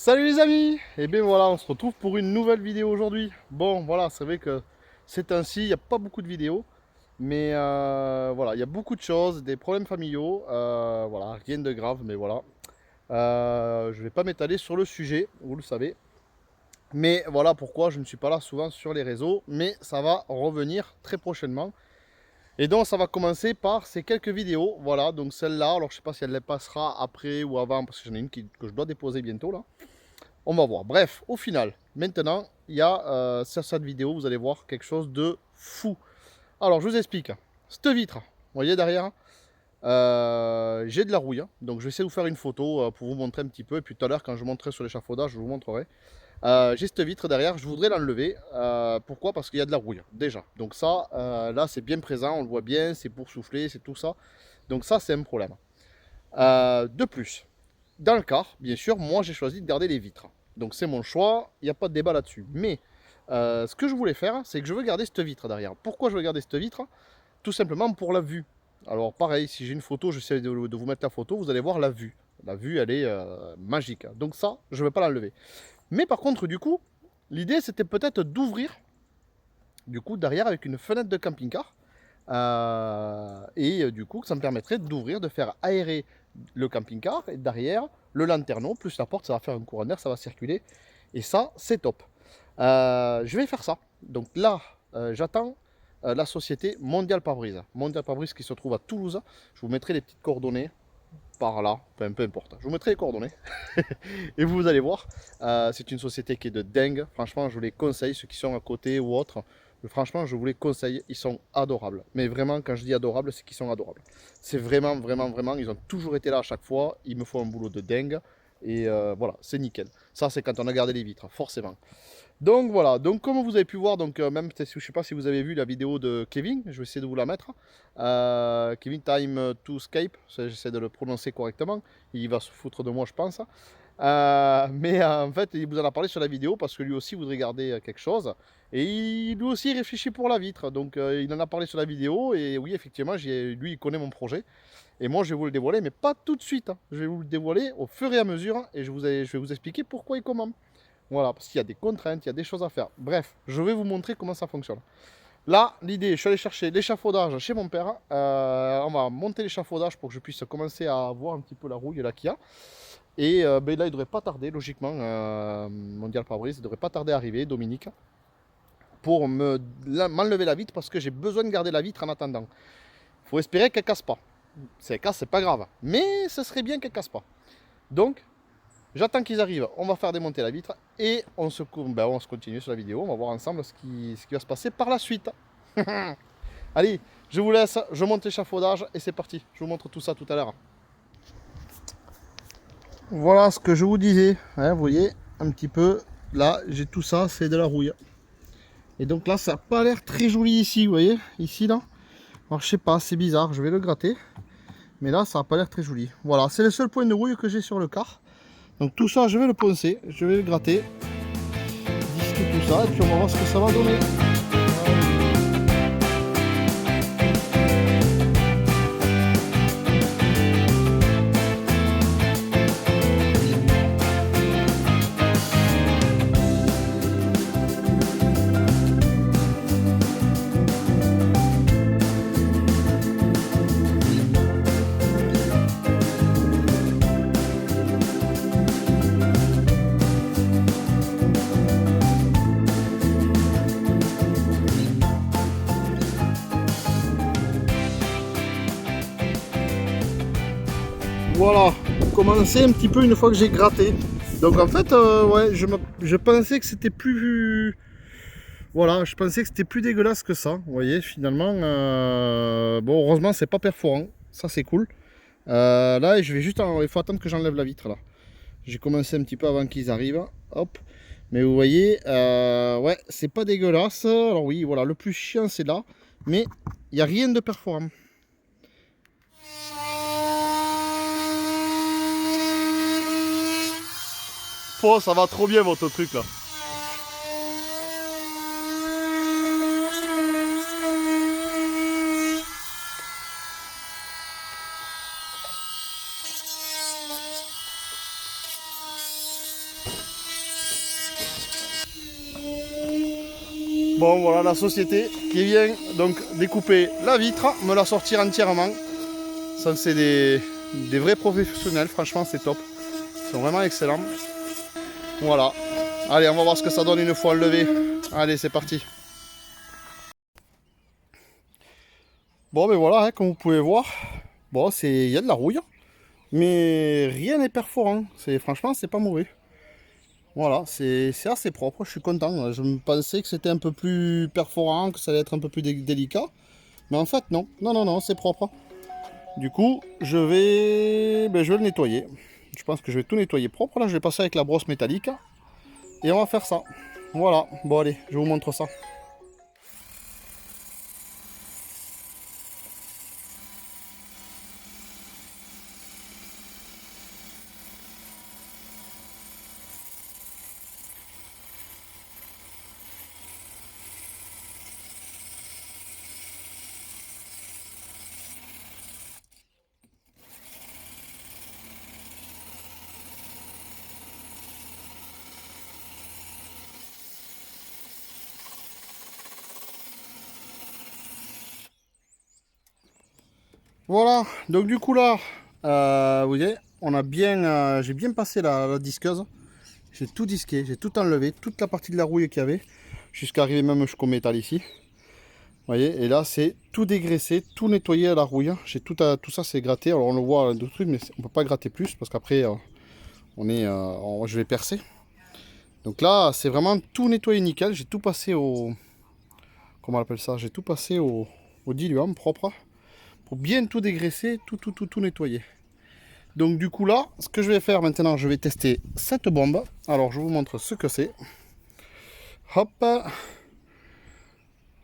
Salut les amis! Et bien voilà, on se retrouve pour une nouvelle vidéo aujourd'hui. Bon voilà, c'est vrai que c'est ainsi, il n'y a pas beaucoup de vidéos, mais voilà, il y a beaucoup de choses, des problèmes familiaux, voilà, rien de grave, mais voilà. Je ne vais pas m'étaler sur le sujet, vous le savez. Mais voilà pourquoi je ne suis pas là souvent sur les réseaux, mais ça va revenir très prochainement. Et donc ça va commencer par ces quelques vidéos, voilà, donc celle-là, alors je sais pas si elle les passera après ou avant, parce que j'en ai une que je dois déposer bientôt là. On va voir. Bref, au final, maintenant, il y a sur cette vidéo, vous allez voir quelque chose de fou. Alors, je vous explique. Cette vitre, vous voyez derrière, j'ai de la rouille. Donc, je vais essayer de vous faire une photo pour vous montrer un petit peu. Et puis tout à l'heure, quand je montrerai sur l'échafaudage, je vous montrerai. J'ai cette vitre derrière, je voudrais l'enlever. Pourquoi? Parce qu'il y a de la rouille, déjà. Donc ça, là, c'est bien présent, on le voit bien, c'est pour souffler, c'est tout ça. Donc ça, c'est un problème. De plus, dans le cas, bien sûr, moi j'ai choisi de garder les vitres. Donc c'est mon choix, il n'y a pas de débat là-dessus. Mais ce que je voulais faire, c'est que je veux garder cette vitre derrière. Pourquoi je veux garder cette vitre? Tout simplement pour la vue. Alors pareil, si j'ai une photo, j'essaie de vous mettre la photo, vous allez voir la vue. La vue, elle est magique. Donc ça, je ne vais pas l'enlever. Mais par contre, du coup, l'idée c'était peut-être d'ouvrir, du coup, derrière avec une fenêtre de camping-car. Du coup, ça me permettrait d'ouvrir, de faire aérer le camping-car et derrière le lanterneau, plus la porte, ça va faire un courant d'air, ça va circuler. Et ça, c'est top. Je vais faire ça. Donc là, j'attends la société Mondial Pare-Brise. Mondial Pare-Brise qui se trouve à Toulouse. Je vous mettrai les petites coordonnées par là, enfin peu importe. Je vous mettrai les coordonnées et vous allez voir. C'est une société qui est de dingue. Franchement, je vous les conseille, ceux qui sont à côté ou autres. Franchement, je vous les conseille, ils sont adorables. Mais vraiment, quand je dis adorables, c'est qu'ils sont adorables. C'est vraiment, vraiment, vraiment, ils ont toujours été là à chaque fois. Ils me font un boulot de dingue. Et voilà, c'est nickel. Ça, c'est quand on a gardé les vitres, forcément. Donc voilà, donc comme vous avez pu voir, donc même peut-être je ne sais pas si vous avez vu la vidéo de Kevin, je vais essayer de vous la mettre. Kevin Time to Skype, j'essaie de le prononcer correctement, il va se foutre de moi je pense. En fait il vous en a parlé sur la vidéo parce que lui aussi voudrait garder quelque chose. Et lui aussi il réfléchit pour la vitre, donc il en a parlé sur la vidéo et oui effectivement lui il connaît mon projet. Et moi je vais vous le dévoiler mais pas tout de suite, hein. Je vais vous le dévoiler au fur et à mesure et je vais vous expliquer pourquoi et comment. Voilà, parce qu'il y a des contraintes, il y a des choses à faire. Bref, je vais vous montrer comment ça fonctionne. Là, l'idée, je suis allé chercher l'échafaudage chez mon père. On va monter l'échafaudage pour que je puisse commencer à voir un petit peu la rouille là qu'il y a. Et là, il ne devrait pas tarder, logiquement, Mondial Pare-Brise, il ne devrait pas tarder à arriver, Dominique, pour m'enlever la vitre parce que j'ai besoin de garder la vitre en attendant. Il faut espérer qu'elle ne casse pas. Si elle casse, c'est pas grave. Mais ce serait bien qu'elle ne casse pas. Donc, j'attends qu'ils arrivent, on va faire démonter la vitre et on se continue sur la vidéo, on va voir ensemble ce qui va se passer par la suite. Allez, je vous laisse, je monte l'échafaudage et c'est parti. Je vous montre tout ça tout à l'heure. Voilà ce que je vous disais, hein, vous voyez un petit peu, là j'ai tout ça, c'est de la rouille. Et donc là ça n'a pas l'air très joli ici, vous voyez, ici là. Alors je sais pas, c'est bizarre, je vais le gratter. Mais là ça n'a pas l'air très joli. Voilà, c'est le seul point de rouille que j'ai sur le car. Donc tout ça je vais le poncer, je vais le gratter. Disquer tout ça et puis on va voir ce que ça va donner. Voilà, commencer un petit peu une fois que j'ai gratté. Donc en fait, ouais, je pensais que c'était plus... Voilà, je pensais que c'était plus dégueulasse que ça. Vous voyez, finalement, bon, heureusement, c'est pas perforant. Ça, c'est cool. Là, je vais juste... Il faut attendre que j'enlève la vitre, là. J'ai commencé un petit peu avant qu'ils arrivent. Hop. Mais vous voyez, ouais, c'est pas dégueulasse. Alors oui, voilà, le plus chiant, c'est là. Mais il n'y a rien de perforant. Oh, ça va trop bien votre truc là. Bon, voilà la société qui vient donc découper la vitre, me la sortir entièrement. Ça, c'est des vrais professionnels, franchement, c'est top. Ils sont vraiment excellents. Voilà. Allez, on va voir ce que ça donne une fois enlevé. Allez, c'est parti. Bon, ben voilà, hein, comme vous pouvez voir, bon, il y a de la rouille, mais rien n'est perforant. Franchement, c'est pas mauvais. Voilà, c'est assez propre, je suis content. Je me pensais que c'était un peu plus perforant, que ça allait être un peu plus délicat. Mais en fait, non. Non, non, non, c'est propre. Du coup, je vais le nettoyer. Je pense que je vais tout nettoyer propre. Là, je vais passer avec la brosse métallique. Et on va faire ça. Voilà. Bon, allez, je vous montre ça. Voilà. Donc, du coup, là, vous voyez, j'ai bien passé la disqueuse. J'ai tout disqué, j'ai tout enlevé, toute la partie de la rouille qu'il y avait, jusqu'à arriver même jusqu'au métal ici. Vous voyez, et là c'est tout dégraissé, tout nettoyé à la rouille. J'ai tout ça c'est gratté. Alors on le voit de trucs, mais on peut pas gratter plus parce qu'après je vais percer. Donc là c'est vraiment tout nettoyé nickel. J'ai tout passé comment on appelle ça? J'ai tout passé au diluant propre pour bien tout dégraisser, tout nettoyer. Donc du coup là, ce que je vais faire maintenant, je vais tester cette bombe. Alors je vous montre ce que c'est. Hop.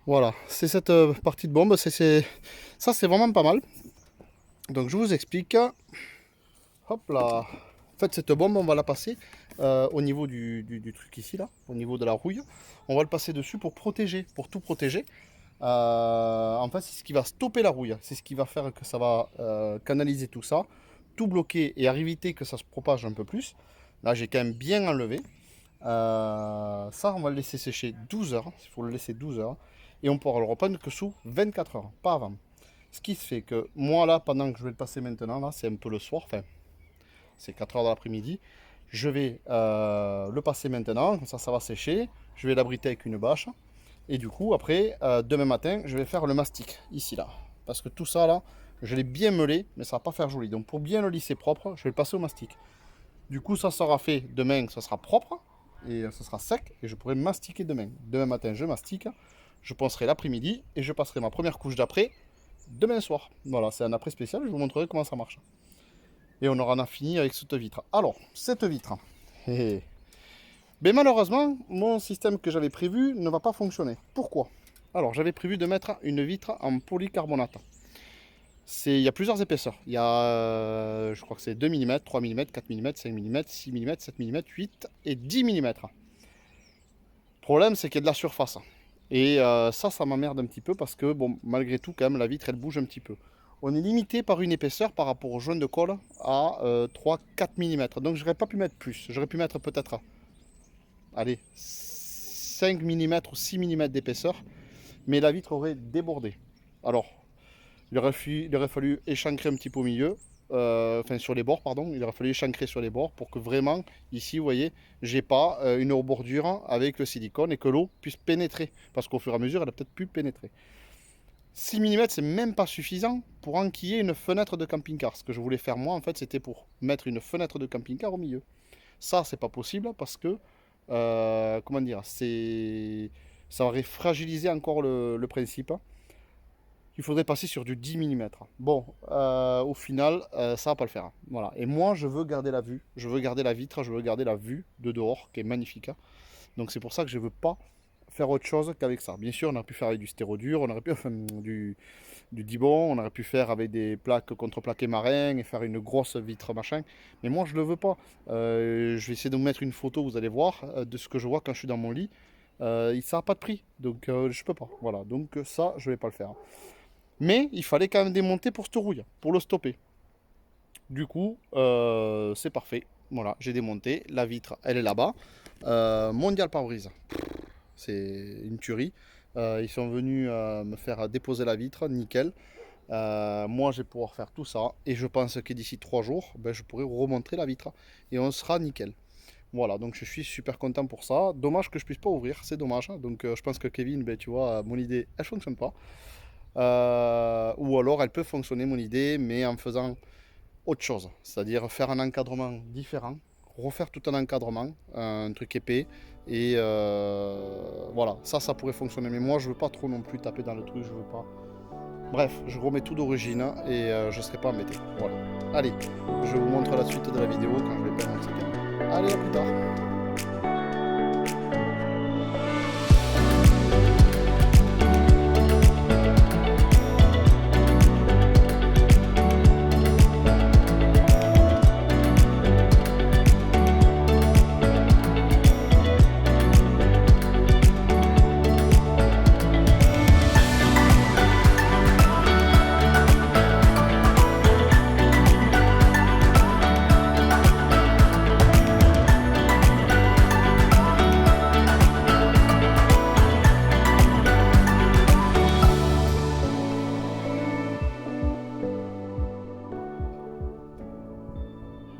Voilà, c'est cette partie de bombe. Ça c'est vraiment pas mal. Donc je vous explique. Hop là. En fait, cette bombe, on va la passer au niveau du truc ici, là, au niveau de la rouille. On va le passer dessus pour protéger, pour tout protéger. En fait, c'est ce qui va stopper la rouille. C'est ce qui va faire que ça va canaliser tout ça, tout bloquer et éviter que ça se propage un peu plus. Là, j'ai quand même bien enlevé. Ça, on va le laisser sécher 12 heures. Il faut le laisser 12 heures. Et on pourra le reprendre que sous 24 heures, pas avant. Ce qui fait que moi, là, pendant que je vais le passer maintenant, là, c'est un peu le soir, enfin, c'est 4 heures de l'après-midi. Je vais le passer maintenant, comme ça va sécher. Je vais l'abriter avec une bâche. Et du coup, après, demain matin, je vais faire le mastic, ici, là. Parce que tout ça, là, je l'ai bien meulé, mais ça va pas faire joli. Donc, pour bien le lisser propre, je vais le passer au mastic. Du coup, ça sera fait demain, ça sera propre. Et ça sera sec. Et je pourrai mastiquer demain. Demain matin, je mastique. Je penserai l'après-midi. Et je passerai ma première couche d'après demain soir. Voilà, c'est un après spécial. Je vous montrerai comment ça marche. Et on aura fini avec cette vitre. Alors, cette vitre. Mais malheureusement, mon système que j'avais prévu ne va pas fonctionner. Pourquoi? Alors, j'avais prévu de mettre une vitre en polycarbonate. Il y a plusieurs épaisseurs. Il y a, je crois que c'est 2 mm, 3 mm, 4 mm, 5 mm, 6 mm, 7 mm, 8 et 10 mm. Le problème, c'est qu'il y a de la surface. Et ça m'emmerde un petit peu parce que, bon, malgré tout, quand même, la vitre, elle bouge un petit peu. On est limité par une épaisseur par rapport au joint de colle à 3-4 mm. Donc, j'aurais pas pu mettre plus. J'aurais pu mettre peut-être, allez, 5 mm ou 6 mm d'épaisseur. Mais la vitre aurait débordé. Alors, il aurait fallu échancrer un petit peu au milieu. Enfin, sur les bords, pardon. Il aurait fallu échancrer sur les bords pour que vraiment, ici, vous voyez, j'ai pas une bordure avec le silicone et que l'eau puisse pénétrer. Parce qu'au fur et à mesure, elle a peut-être pu pénétrer. 6 mm, c'est même pas suffisant pour enquiller une fenêtre de camping-car. Ce que je voulais faire moi, en fait, c'était pour mettre une fenêtre de camping-car au milieu. Ça, c'est pas possible parce que, comment dire, ça aurait fragilisé encore le principe. Il faudrait passer sur du 10 mm. Bon, au final, ça va pas le faire. Voilà. Et moi, je veux garder la vue. Je veux garder la vitre. Je veux garder la vue de dehors, qui est magnifique. Donc c'est pour ça que je veux pas faire autre chose qu'avec ça. Bien sûr, on aurait pu faire avec du stérodure, on aurait pu faire du Dibond, on aurait pu faire avec des plaques contreplaquées marins et faire une grosse vitre machin. Mais moi, je le veux pas. Je vais essayer de vous mettre une photo, vous allez voir, de ce que je vois quand je suis dans mon lit. Ça n'a pas de prix, donc je peux pas. Voilà, donc ça, je vais pas le faire. Mais il fallait quand même démonter pour cette rouille, pour le stopper. Du coup, c'est parfait. Voilà, j'ai démonté. La vitre, elle est là-bas. Mondial pare-brise. c'est une tuerie. Ils sont venus me faire déposer la vitre, nickel. Moi, je vais pouvoir faire tout ça et je pense que d'ici 3 jours, ben, je pourrai remontrer la vitre et on sera nickel. Voilà, donc je suis super content pour ça. Dommage que je puisse pas ouvrir, c'est dommage. Donc je pense que Kevin, ben, tu vois, mon idée, elle fonctionne pas. Ou alors elle peut fonctionner, mon idée, mais en faisant autre chose. C'est-à-dire faire un encadrement différent, refaire tout un encadrement, un truc épais. Et voilà, ça pourrait fonctionner. Mais moi, je veux pas trop non plus taper dans le truc, je veux pas. Bref, je remets tout d'origine et je ne serai pas embêté. Voilà. Allez, je vous montre la suite de la vidéo quand je vais perdre, etc. Allez, à plus tard.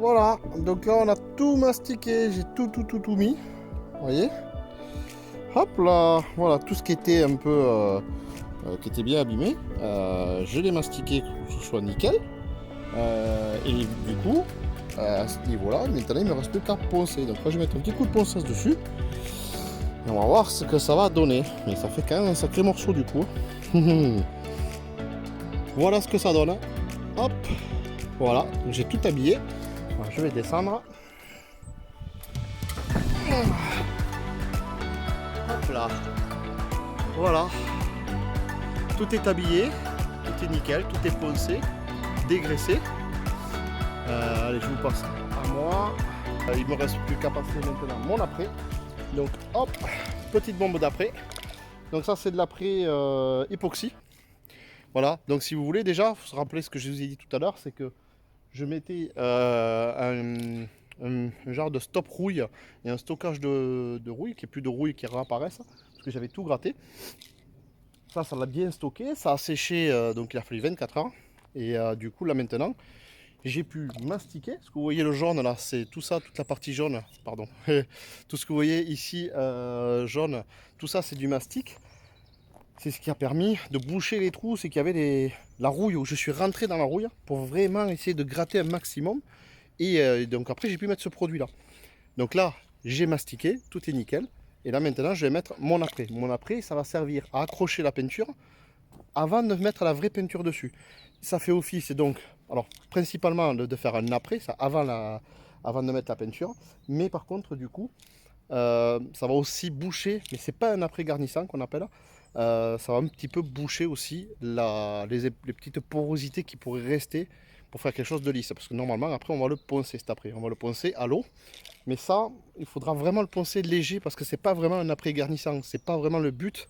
Voilà, donc là on a tout mastiqué, j'ai tout mis, vous voyez. Hop là, voilà, tout ce qui était un peu, qui était bien abîmé, je l'ai mastiqué pour que ce soit nickel. Et du coup, à ce niveau-là, maintenant il ne me reste plus qu'à poncer. Donc là je vais mettre un petit coup de ponceuse dessus. Et on va voir ce que ça va donner. Mais ça fait quand même un sacré morceau du coup. Voilà ce que ça donne. Hop, voilà, j'ai tout habillé. Alors, je vais descendre. Hop là. Voilà. Tout est habillé, tout est nickel, tout est poncé, dégraissé. Allez, je vous passe à moi. Il me reste plus qu'à passer maintenant mon après. Donc hop, petite bombe d'après. Donc ça c'est de l'après époxy. Voilà, donc si vous voulez déjà, vous vous rappelez ce que je vous ai dit tout à l'heure, c'est que je mettais un genre de stop rouille et un stockage de rouille, qu'il n'y ait plus de rouille qui réapparaissent, parce que j'avais tout gratté. Ça l'a bien stocké, ça a séché, donc il a fallu 24 heures. Et du coup là maintenant, j'ai pu mastiquer. Ce que vous voyez le jaune là, c'est tout ça, toute la partie jaune, pardon. Tout ce que vous voyez ici jaune, tout ça c'est du mastic. C'est ce qui a permis de boucher les trous, c'est qu'il y avait la rouille, où je suis rentré dans la rouille pour vraiment essayer de gratter un maximum. Et donc après j'ai pu mettre ce produit là. Donc là j'ai mastiqué, tout est nickel. Et là maintenant je vais mettre mon après. Mon après ça va servir à accrocher la peinture avant de mettre la vraie peinture dessus. Ça fait office donc, alors principalement de faire un après, ça avant de mettre la peinture. Mais par contre du coup ça va aussi boucher, mais c'est pas un après garnissant qu'on appelle. Ça va un petit peu boucher aussi les petites porosités qui pourraient rester pour faire quelque chose de lisse. Parce que normalement après on va le poncer cet après, on va le poncer à l'eau. Mais ça, il faudra vraiment le poncer léger parce que c'est pas vraiment un après garnissant, c'est pas vraiment le but.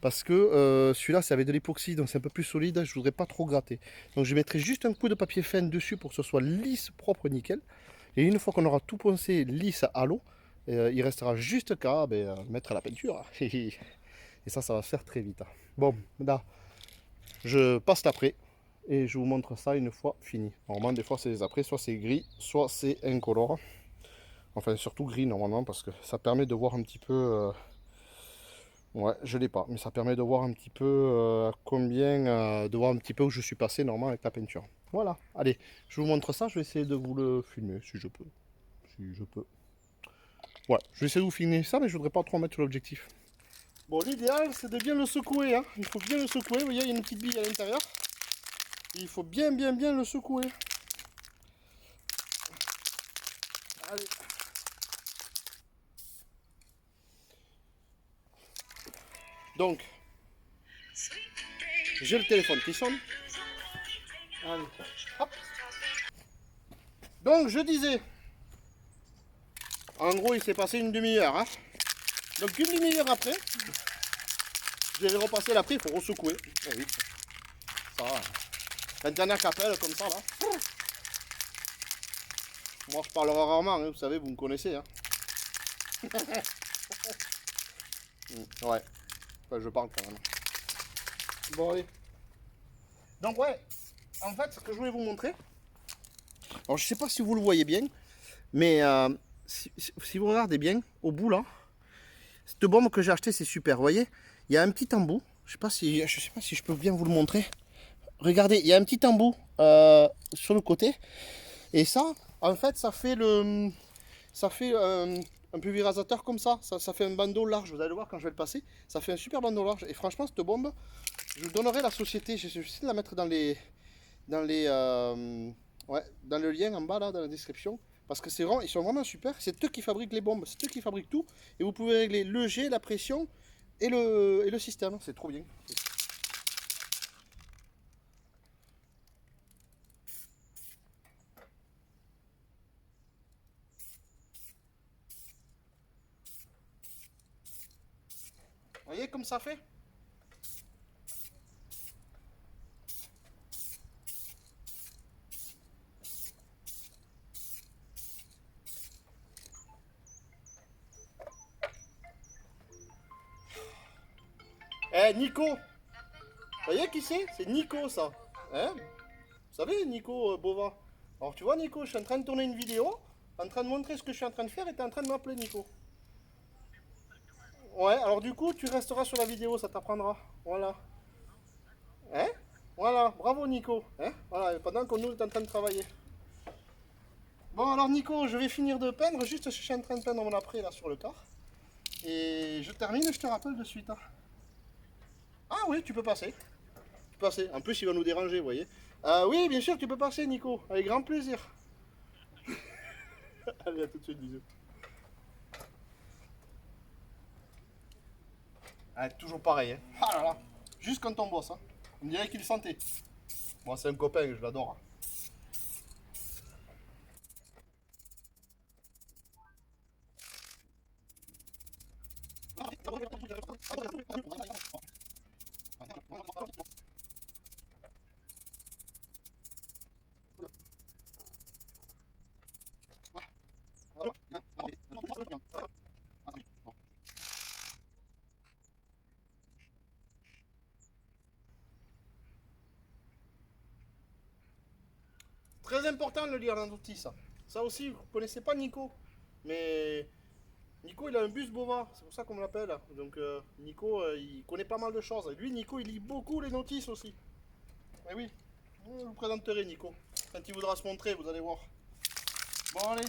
Parce que celui-là c'est avec de l'époxy, donc c'est un peu plus solide, je voudrais pas trop gratter. Donc je mettrai juste un coup de papier fin dessus pour que ce soit lisse, propre, nickel. Et une fois qu'on aura tout poncé lisse à l'eau, il restera juste qu'à mettre la peinture. Et ça va se faire très vite. Bon, là, je passe l'après et je vous montre ça une fois fini. Normalement, des fois c'est les après, soit c'est gris, soit c'est incolore. Enfin, surtout gris normalement parce que ça permet de voir un petit peu. Ouais, je l'ai pas, mais ça permet de voir un petit peu de voir un petit peu où je suis passé normalement avec la peinture. Voilà, allez, je vous montre ça, je vais essayer de vous le filmer si je peux. Si je peux. Ouais, je vais essayer de vous filmer ça, mais je voudrais pas trop mettre sur l'objectif. Bon, l'idéal, c'est de bien le secouer. Hein. Il faut bien le secouer. Vous voyez, il y a une petite bille à l'intérieur. Il faut bien le secouer. Allez. Donc, j'ai le téléphone qui sonne. Allez, hop. Donc, je disais, en gros, il s'est passé une demi-heure. Hein. Donc, une demi-heure après, je vais repasser l'après, il faut ressecouer. Oh oui. Ça, la dernière capelle comme ça, là. Moi, je parlerai rarement, hein, vous savez, vous me connaissez. Hein. Ouais, enfin, je parle quand même. Bon, allez. Donc, ouais, en fait, ce que je voulais vous montrer, alors je sais pas si vous le voyez bien, mais si vous regardez bien, au bout là, cette bombe que j'ai achetée, c'est super. Vous voyez, il y a un petit embout. Je sais pas si je peux bien vous le montrer. Regardez, il y a un petit embout sur le côté. Et ça, en fait, ça fait un pulvérisateur comme ça. Ça fait un bandeau large. Vous allez le voir quand je vais le passer. Ça fait un super bandeau large. Et franchement, cette bombe, je vous donnerai la société. Je vais essayer de la mettre ouais, dans le lien en bas là, dans la description. Parce que ils sont vraiment super. C'est eux qui fabriquent les bombes, c'est eux qui fabriquent tout. Et vous pouvez régler le jet, la pression et le système. C'est trop bien. Vous voyez comme ça fait? Eh Nico, vous voyez qui c'est? C'est Nico ça. Hein? Vous savez Nico Bova. Alors tu vois Nico, je suis en train de tourner une vidéo, en train de montrer ce que je suis en train de faire et tu es en train de m'appeler Nico. Ouais, alors du coup tu resteras sur la vidéo, ça t'apprendra. Voilà. Hein? Voilà, bravo Nico. Hein? Voilà, pendant qu'on nous est en train de travailler. Bon alors Nico, je vais finir de peindre, juste je suis en train de peindre mon après là sur le car. Et je termine, je te rappelle de suite. Hein. Ah oui, tu peux passer. Tu peux passer. En plus il va nous déranger, vous voyez. Oui, bien sûr, tu peux passer Nico, avec grand plaisir. Allez, à tout de suite, bisous. Ah, toujours pareil, hein. Ah là là. Juste quand on bosse, hein. On dirait qu'il le sentait. Moi, c'est un copain, je l'adore. Très important de le lire dans l'outil, ça. Ça aussi, vous ne connaissez pas Nico. Mais Nico, il a un bus bova, c'est pour ça qu'on l'appelle. Donc Nico, il connaît pas mal de choses. Et lui, Nico, il lit beaucoup les notices aussi. Eh oui, je vous présenterai Nico. Quand il voudra se montrer, vous allez voir. Bon, allez.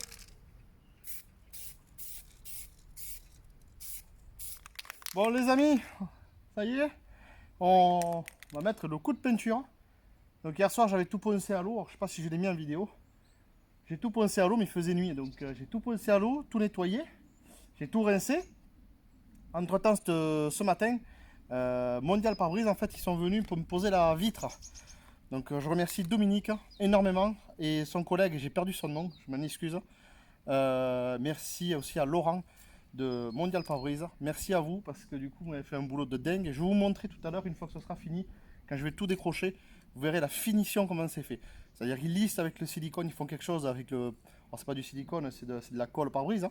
Bon, les amis, ça y est, on va mettre le coup de peinture. Donc hier soir, j'avais tout poncé à l'eau. Alors, je sais pas si je l'ai mis en vidéo. J'ai tout poncé à l'eau, mais il faisait nuit. Donc j'ai tout poncé à l'eau, tout nettoyé. J'ai tout rincé. Entre-temps, ce matin, Mondial Pare-Brise, en fait, ils sont venus pour me poser la vitre. Donc je remercie Dominique énormément et son collègue, j'ai perdu son nom, je m'en excuse. Merci aussi à Laurent de Mondial Pare-Brise. Merci à vous parce que du coup, vous m'avez fait un boulot de dingue. Je vais vous montrer tout à l'heure, une fois que ce sera fini, quand je vais tout décrocher, vous verrez la finition, comment c'est fait. C'est-à-dire qu'ils lissent avec le silicone, ils font quelque chose avec le... Alors c'est pas du silicone, c'est de la colle pare-brise.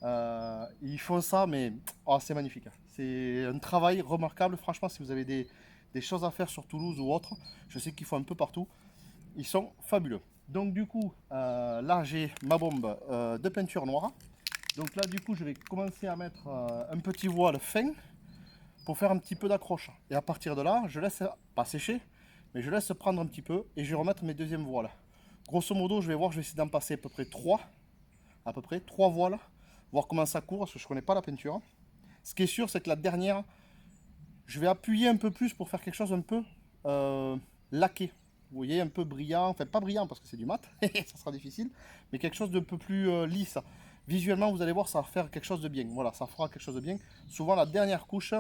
Hein. Ils font ça, mais oh, c'est magnifique. C'est un travail remarquable. Franchement, si vous avez des choses à faire sur Toulouse ou autre, je sais qu'il faut un peu partout. Ils sont fabuleux. Donc du coup, là j'ai ma bombe de peinture noire. Donc là du coup, je vais commencer à mettre un petit voile fin pour faire un petit peu d'accroche. Et à partir de là, je laisse pas sécher, mais je laisse prendre un petit peu et je vais remettre mes deuxièmes voiles. Grosso modo, je vais voir, je vais essayer d'en passer à peu près 3 voiles, voir comment ça court, parce que je connais pas la peinture. Ce qui est sûr, c'est que la dernière, je vais appuyer un peu plus pour faire quelque chose un peu laqué. Vous voyez, un peu brillant, enfin pas brillant parce que c'est du mat, ça sera difficile, mais quelque chose d'un peu plus lisse. Visuellement, vous allez voir, ça va faire quelque chose de bien. Voilà, ça fera quelque chose de bien. Souvent, la dernière couche,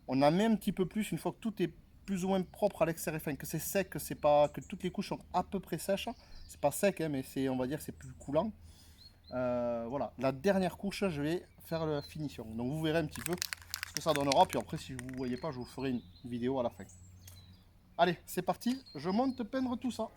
on en met un petit peu plus une fois que tout est plus ou moins propre à l'extérieur, enfin que c'est sec, que c'est pas que toutes les couches sont à peu près sèches. C'est pas sec, hein, mais c'est, on va dire, c'est plus coulant. Voilà, la dernière couche, je vais faire la finition. Donc vous verrez un petit peu ce que ça donnera. Puis après, si vous ne voyez pas, je vous ferai une vidéo à la fin. Allez, c'est parti, je monte peindre tout ça.